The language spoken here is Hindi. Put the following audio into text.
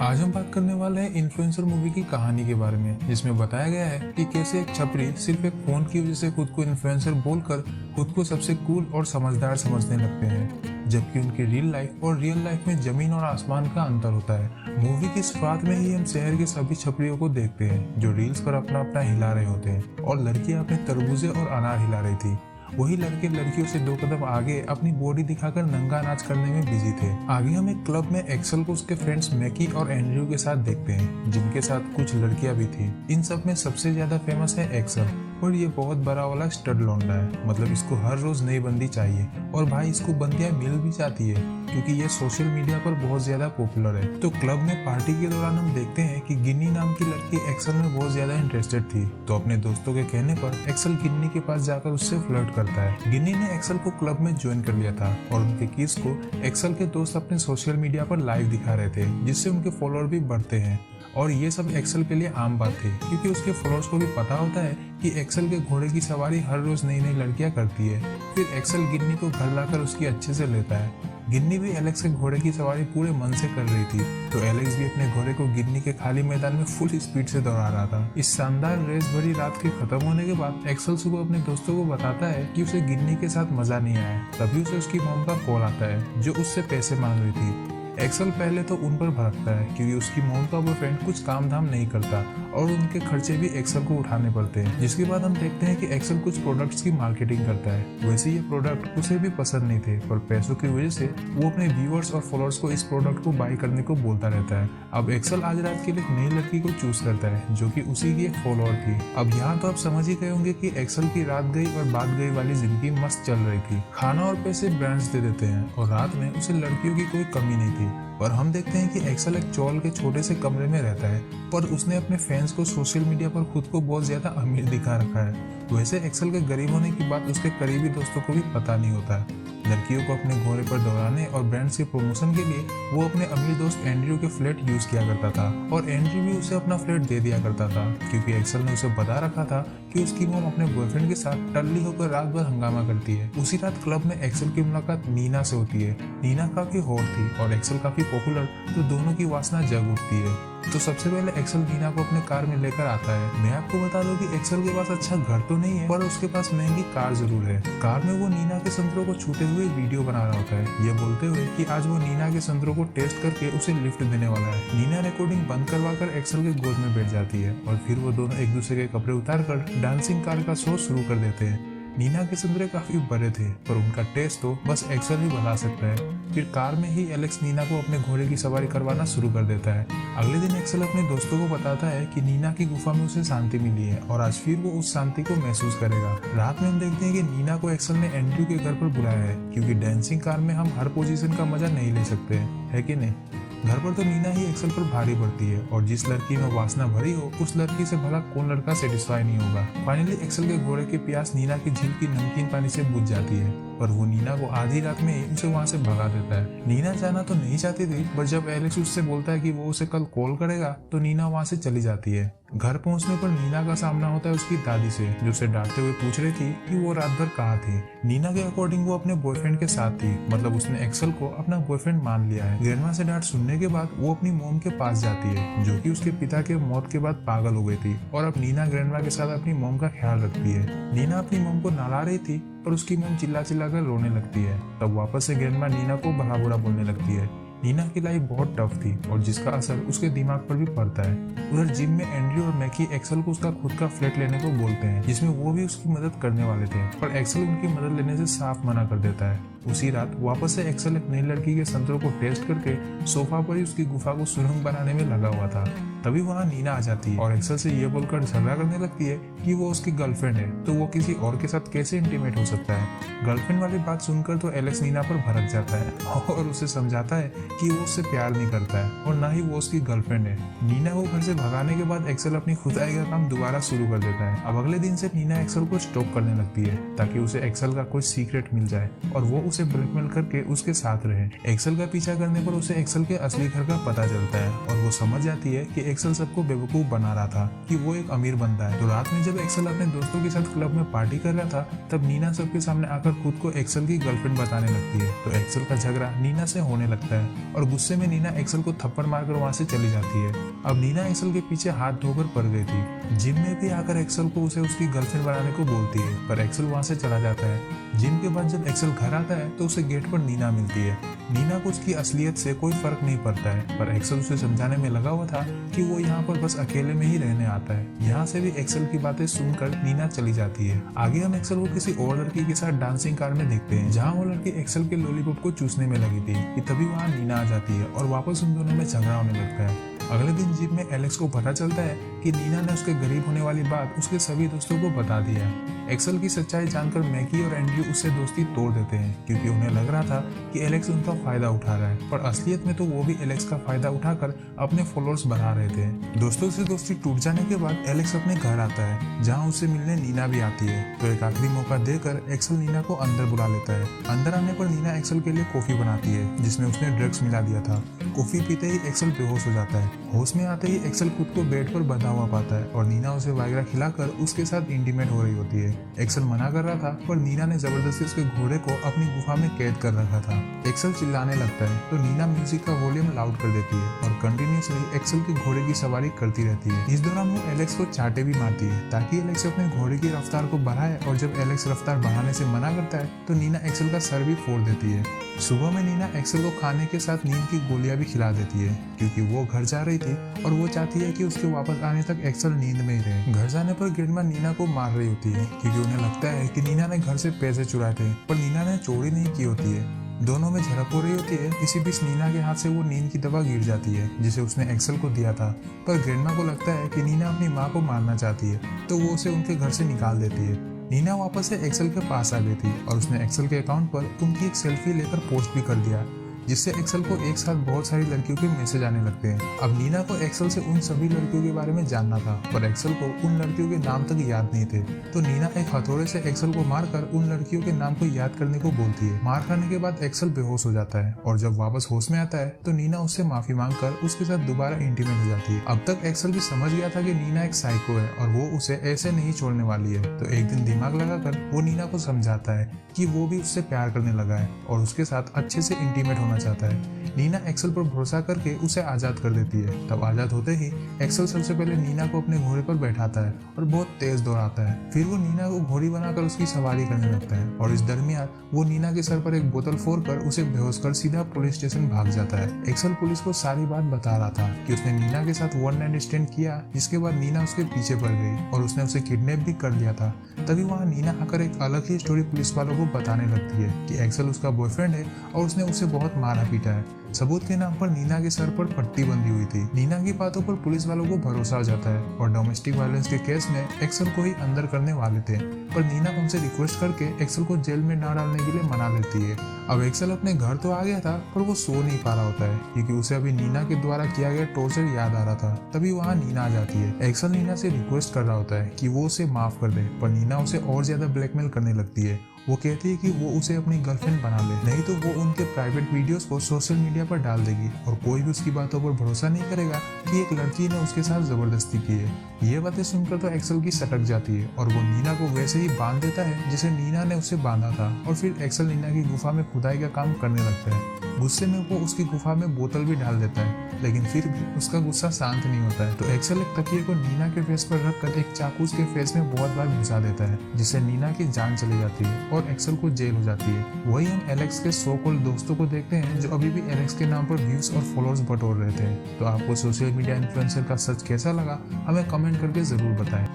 आज हम बात करने वाले हैं इन्फ्लुएंसर मूवी की कहानी के बारे में, जिसमें बताया गया है कि कैसे एक छपरी सिर्फ एक फोन की वजह से खुद को इन्फ्लुएंसर बोलकर खुद को सबसे कूल और समझदार समझने लगते हैं, जबकि उनकी रियल लाइफ और रियल लाइफ में जमीन और आसमान का अंतर होता है। मूवी की शुरुआत में ही हम शहर के सभी छपरियों को देखते हैं जो रील्स पर अपना अपना हिला रहे होते हैं, और लड़कियां अपने तरबूजे और अनार हिला रही थी। वही लड़के लड़कियों से 2 कदम आगे अपनी बॉडी दिखाकर नंगा नाच करने में बिजी थे। आगे हम एक क्लब में एक्सेल को उसके फ्रेंड्स मैकी और एंड्रयू के साथ देखते हैं, जिनके साथ कुछ लड़कियां भी थी। इन सब में सबसे ज्यादा फेमस है एक्सेल, और ये बहुत बड़ा वाला स्टड लौंडा है। मतलब इसको हर रोज नई बंदी चाहिए, और भाई इसको बंदियां मिल भी जाती है क्योंकि ये सोशल मीडिया पर बहुत ज्यादा पॉपुलर है। तो क्लब में पार्टी के दौरान हम देखते हैं कि गिन्नी नाम की लड़की एक्सेल में बहुत ज्यादा इंटरेस्टेड थी, तो अपने दोस्तों के कहने पर एक्सेल गिन्नी के पास जाकर उससे फ्लर्ट करता है। गिन्नी ने एक्सेल को क्लब में ज्वाइन कर लिया था, और उनके किस को एक्सेल के दोस्त अपने सोशल मीडिया पर लाइव दिखा रहे थे, जिससे उनके फॉलोअर भी बढ़ते हैं। और ये सब एक्सेल के लिए आम बात थी, क्योंकि उसके फॉलोअर्स को भी पता होता है कि एक्सेल के घोड़े की सवारी हर रोज नई नई लड़कियां करती है। फिर एक्सेल गिन्नी को घर लाकर उसकी अच्छे से लेता है। गिन्नी भी एलेक्स के घोड़े की सवारी पूरे मन से कर रही थी, तो एलेक्स भी अपने घोड़े को गिन्नी के खाली मैदान में फुल स्पीड से दौड़ा रहा था। इस शानदार रेस भरी रात के खत्म होने के बाद एक्सेल सुबह अपने दोस्तों को बताता है कि उसे गिन्नी के साथ मजा नहीं आया। तभी उसे उसकी मॉम का कॉल आता है, जो उससे पैसे मांग रही थी। एक्सेल पहले तो उन पर भड़कता है, क्योंकि उसकी मॉम का बॉयफ्रेंड कुछ काम धाम नहीं करता और उनके खर्चे भी एक्सेल को उठाने पड़ते हैं। जिसके बाद हम देखते हैं कि एक्सेल कुछ प्रोडक्ट्स की मार्केटिंग करता है। वैसे ये प्रोडक्ट उसे भी पसंद नहीं थे, पर पैसों की वजह से वो अपने व्यूअर्स और फॉलोअर्स को इस प्रोडक्ट को बाय करने को बोलता रहता है। अब एक्सेल आज रात के लिए एक नई लड़की को चूज करता है, जो कि उसी की एक फॉलोअर थी। अब यहाँ तो आप समझ ही गए होंगे कि एक्सेल की रात गई और बात गई वाली जिंदगी मस्त चल रही थी। खाना और पैसे ब्रांड्स दे देते हैं, और रात में उसे लड़कियों की कोई कमी नहीं थी। और हम देखते हैं कि एक्सेल एक चौल के छोटे से कमरे में रहता है, पर उसने अपने फैंस को सोशल मीडिया पर खुद को बहुत ज्यादा अमीर दिखा रखा है। वैसे एक्सेल के गरीब होने की बात उसके करीबी दोस्तों को भी पता नहीं होता है। लड़कियों को अपने घोड़े पर दौड़ाने और ब्रांड्स के प्रमोशन के लिए वो अपने अमीर दोस्त एंड्रयू के फ्लैट यूज किया करता था, और एंड्रयू भी उसे अपना फ्लैट दे दिया करता था, क्योंकि एक्सेल ने उसे बता रखा था कि उसकी मॉम अपने बॉयफ्रेंड के साथ टल्ली होकर रात भर हंगामा करती है। उसी रात क्लब में एक्सेल की मुलाकात नीना से होती है। नीना काफी हॉट थी और एक्सेल काफी पॉपुलर, तो दोनों की वासना जग उठती है। तो सबसे पहले एक्सेल नीना को अपने कार में लेकर आता है। मैं आपको बता दूं कि एक्सेल के पास अच्छा घर तो नहीं है, पर उसके पास महंगी कार जरूर है। कार में वो नीना के संतरों को छूते हुए वीडियो बना रहा होता है, ये बोलते हुए कि आज वो नीना के संतरों को टेस्ट करके उसे लिफ्ट देने वाला है। नीना रिकॉर्डिंग बंद करवाकर एक्सेल के गोद में बैठ जाती है, और फिर वो दोनों एक दूसरे के कपड़े उतारकर डांसिंग कार का शो शुरू कर देते हैं। नीना के संतरे काफी बड़े थे, पर उनका टेस्ट तो बस एक्सेल ही बना सकता है। फिर कार में ही एलेक्स नीना को अपने घोड़े की सवारी करवाना शुरू कर देता है। अगले दिन एक्सेल अपने दोस्तों को बताता है कि नीना की गुफा में उसे शांति मिली है, और आज फिर वो उस शांति को महसूस करेगा। रात में हम देखते हैं कि नीना को एक्सेल ने एंड्रयू के घर पर बुलाया है, क्योंकि डांसिंग कार में हम हर पोजीशन का मजा नहीं ले सकते, है कि नहीं। घर पर तो नीना ही एक्सेल पर भारी पड़ती है, और जिस लड़की में वासना भरी हो उस लड़की से भला कौन लड़का सेटिस्फाई नहीं होगा। फाइनली एक्सेल के घोड़े की प्यास नीना की झील की नमकीन पानी से बुझ जाती है, पर वो नीना को आधी रात में ही उसे वहां से भगा देता है। नीना जाना तो नहीं चाहती थी, पर जब एलेक्स उससे बोलता है कि वो उसे कल कॉल करेगा, तो नीना वहां से चली जाती है। घर पहुंचने पर नीना का सामना होता है उसकी दादी से, जो उसे डांटते हुए पूछ रही थी कि वो रात भर कहाँ थी। नीना के अकॉर्डिंग वो अपने बॉयफ्रेंड के साथ थी, मतलब उसने एक्सेल को अपना बॉयफ्रेंड मान लिया है। ग्रैंडमा से डांट सुनने के बाद वो अपनी मॉम के पास जाती है, जो कि उसके पिता के मौत के बाद पागल हो गई थी, और अब नीना ग्रैंडमा के साथ अपनी मॉम का ख्याल रखती है। नीना अपनी मॉम को नहला रही थी, पर उसकी मॉम चिल्ला चिल्ला कर रोने लगती है। तब वापस से ग्रैंडमा नीना को भला बुरा बोलने लगती है। नीना की लाइफ बहुत टफ थी, और जिसका असर उसके दिमाग पर भी पड़ता है। उधर जिम में एंड्रयू और मैकी एक्सेल को उसका खुद का फ्लैट लेने को बोलते हैं, जिसमें वो भी उसकी मदद करने वाले थे, पर एक्सेल उनकी मदद लेने से साफ मना कर देता है। उसी रात वापस से एक्सेल एक नई लड़की के संतरों को टेस्ट करके सोफा पर ही उसकी गुफा को सुरंग बनाने में लगा हुआ था। तभी वहाँ नीना आ जाती है और एक्सेल से ये बोलकर झगड़ा करने लगती है कि वो उसकी गर्लफ्रेंड है, तो वो किसी और के साथ कैसे इंटीमेट हो सकता है। गर्लफ्रेंड वाली बात सुनकर तो एलेक्स नीना पर भड़क जाता है और उसे समझाता है कि वो उससे प्यार नहीं करता है, और ना ही वो उसकी गर्लफ्रेंड है। नीना को घर से भगाने के बाद एक्सेल अपनी खुदाई का काम दोबारा शुरू कर देता है। अब अगले दिन से नीना एक्सेल को स्टॉक करने लगती है, ताकि उसे एक्सेल का कुछ सीक्रेट मिल जाए और वो उसे ब्लैकमेल करके उसके साथ रहे। एक्सेल का पीछा करने पर उसे एक्सेल के असली घर का पता चलता है, और वो समझ जाती है कि एक्सेल सबको बेवकूफ बना रहा था कि वो एक अमीर बंदा है। तो रात में जब एक्सेल अपने दोस्तों के साथ क्लब में पार्टी कर रहा था, तब नीना सबके सामने आकर खुद को एक्सेल की गर्लफ्रेंड बताने लगती है। तो एक्सेल का झगड़ा नीना से होने लगता है और गुस्से में नीना एक्सेल को थप्पड़ मारकर वहां से चली जाती है। अब नीना एक्सेल के पीछे हाथ धोकर पड़ गई थी। जिम में भी आकर एक्सेल को उसे उसकी गर्लफ्रेंड बनाने को बोलती है, पर एक्सेल वहां से चला जाता है। जिम के बाद जब एक्सेल घर आता है तो उसे गेट पर नीना मिलती है। नीना को उसकी असलियत से कोई फर्क नहीं पड़ता है, पर एक्सेल उसे समझाने में लगा हुआ था कि वो यहाँ पर बस अकेले में ही रहने आता है। यहाँ से भी एक्सेल की बातें सुनकर नीना चली जाती है। आगे हम एक्सेल को किसी और लड़की के साथ डांसिंग कार में देखते हैं, जहाँ वो लड़की एक्सेल के लॉलीपॉप को चूसने में लगी थी कि तभी वहाँ नीना आ जाती है और वापस उन दोनों में झगड़ा होने लगता है। अगले दिन जिम में एलेक्स को पता चलता है कि नीना ने उसके गरीब होने वाली बात उसके सभी दोस्तों को बता दिया। एक्सेल की सच्चाई जानकर मैगी और एंड्रयू उससे दोस्ती तोड़ देते हैं, क्योंकि उन्हें लग रहा था कि एलेक्स उनका फायदा उठा रहा है, पर असलियत में तो वो भी एलेक्स का फायदा उठाकर अपने फॉलोअर्स बढ़ा रहे थे। दोस्तों से दोस्ती टूट जाने के बाद एलेक्स अपने घर आता है, जहाँ उससे मिलने नीना भी आती है। तो एक आखिरी मौका देकर एक्सेल नीना को अंदर बुला लेता है। अंदर आने पर नीना एक्सेल के लिए कॉफी बनाती है, जिसमें उसने ड्रग्स मिला दिया था। कॉफी पीते ही एक्सेल बेहोश हो जाता है। होश में आते ही एक्सेल खुद को बेड पर बंधा हुआ पाता है और नीना उसे वाइग्रा खिलाकर उसके साथ इंटीमेट हो रही होती है। एक्सेल मना कर रहा था, पर नीना ने जबरदस्ती उसके घोड़े को अपनी गुफा में कैद कर रखा था। एक्सेल चिल्लाने लगता है तो नीना म्यूजिक का वॉल्यूम लाउड कर देती है और कंटिन्यूअसली एक्सेल के घोड़े की सवारी करती रहती है। इस दौरान वो एलेक्स को चाटे भी मारती है ताकि एलेक्स अपने घोड़े की रफ्तार को बढ़ाए, और जब एलेक्स रफ्तार बढ़ाने से मना करता है तो नीना एक्सेल का सर भी फोड़ देती है। सुबह में नीना एक्सेल को खाने के साथ नींद की गोलियां भी खिला देती है, क्योंकि वो घर जा रही थी और वो चाहती है कि उसके वापस आने तक एक्सेल नींद में ही रहे। घर जाने पर ग्रैंडमा नीना को मार रही होती है, क्योंकि उन्हें लगता है कि नीना ने घर से पैसे चुराए थे, पर नीना ने चोरी नहीं की होती है। दोनों में झड़प हो रही होती है। इसी बीच नीना के हाथ से वो नींद की दवा गिर जाती है, जिसे उसने एक्सेल को दिया था, पर ग्रैंडमा को लगता है कि नीना अपनी माँ को मारना चाहती है, तो वो उसे उनके घर से निकाल देती है। नीना वापस से एक्सेल के पास आ गई थी और उसने एक्सेल के अकाउंट पर उनकी एक सेल्फी लेकर पोस्ट भी कर दिया, जिससे एक्सेल को एक साथ बहुत सारी लड़कियों के मैसेज आने लगते हैं। अब नीना को एक्सेल से उन सभी लड़कियों के बारे में जानना था, पर एक्सेल को उन लड़कियों के नाम तक याद नहीं थे। तो नीना एक हथौड़े से एक्सेल को मारकर उन लड़कियों के नाम को याद करने को बोलती है। मार खाने के बाद एक्सेल बेहोश हो जाता है और जब वापस होश में आता है तो नीना उससे माफी मांगकर उसके साथ दोबारा इंटीमेट हो जाती है। अब तक एक्सेल भी समझ गया था कि नीना एक साइको है और वो उसे ऐसे नहीं छोड़ने वाली है। तो एक दिन दिमाग लगाकर वो नीना को समझाता है कि वो भी उससे प्यार करने लगा है और उसके साथ अच्छे से इंटीमेट होना चाहता है। नीना एक्सेल पर भरोसा करके उसे आजाद कर देती है। तब आजाद होते ही एक्सेल सबसे पहले नीना को अपने घोड़े पर बैठाता है और बहुत तेज दौड़ाता है। फिर वो नीना को घोड़ी बनाकर उसकी सवारी करने लगता है और इस दरमियान वो नीना के सर पर एक बोतल फोड़कर उसे बेहोश कर सीधा पुलिस स्टेशन भाग जाता है। एक्सेल पुलिस को सारी बात बता रहा था कि उसने नीना के साथ वन नाइट स्टैंड किया, जिसके बाद नीना उसके पीछे पड़ गई और उसने उसे किडनैप भी कर लिया था। तभी वहाँ नीना आकर एक अलग ही स्टोरी पुलिस वालों को बताने लगती है कि एक्सेल उसका बॉयफ्रेंड है और उसने उसे बहुत मारा पीटा है। सबूत के नाम पर नीना के सर पर पट्टी बंधी हुई थी। नीना की बातों पर पुलिस वालों को भरोसा हो जाता है और डोमेस्टिक वायलेंस के केस में एक्सेल को ही अंदर करने वाले थे, पर नीना उनसे रिक्वेस्ट करके एक्सेल को जेल में ना डालने के लिए मना लेती है। अब एक्सेल अपने घर तो आ गया था, पर वो सो नहीं पा रहा होता है, क्योंकि उसे अभी नीना के द्वारा किया गया टॉर्चर याद आ रहा था। तभी वहाँ नीना आ जाती है। एक्सेल नीना से रिक्वेस्ट कर रहा होता है कि वो उसे माफ कर दे, पर नीना उसे और ज्यादा ब्लैकमेल करने लगती है। वो कहती है कि वो उसे अपनी गर्लफ्रेंड बना ले, नहीं तो वो उनके प्राइवेट वीडियोस को सोशल मीडिया पर डाल देगी और कोई भी उसकी बातों पर भरोसा नहीं करेगा कि एक लड़की ने उसके साथ जबरदस्ती की है। ये बातें सुनकर तो एक्सेल की सटक जाती है और वो नीना को वैसे ही बांध देता है जैसे नीना ने उसे बांधा था, और फिर एक्सेल नीना की गुफा में खुदाई का काम करने लगता है। गुस्से में वो उसकी गुफा में बोतल भी डाल देता है, लेकिन फिर भी उसका गुस्सा शांत नहीं होता है। तो एक्सेल एक तकिए को नीना के फेस पर रखकर एक चाकू उसके फेस में बहुत बार घुसा देता है, जिससे नीना की जान चली जाती है और एक्सेल को जेल हो जाती है। वही हम एलेक्स के सो कॉल्ड दोस्तों को देखते हैं, जो अभी भी एलेक्स के नाम पर व्यूज और फॉलोअर्स बटोर रहे थे। तो आपको सोशल मीडिया इन्फ्लुएंसर का सच कैसा लगा, हमें कमेंट करके जरूर बताएं।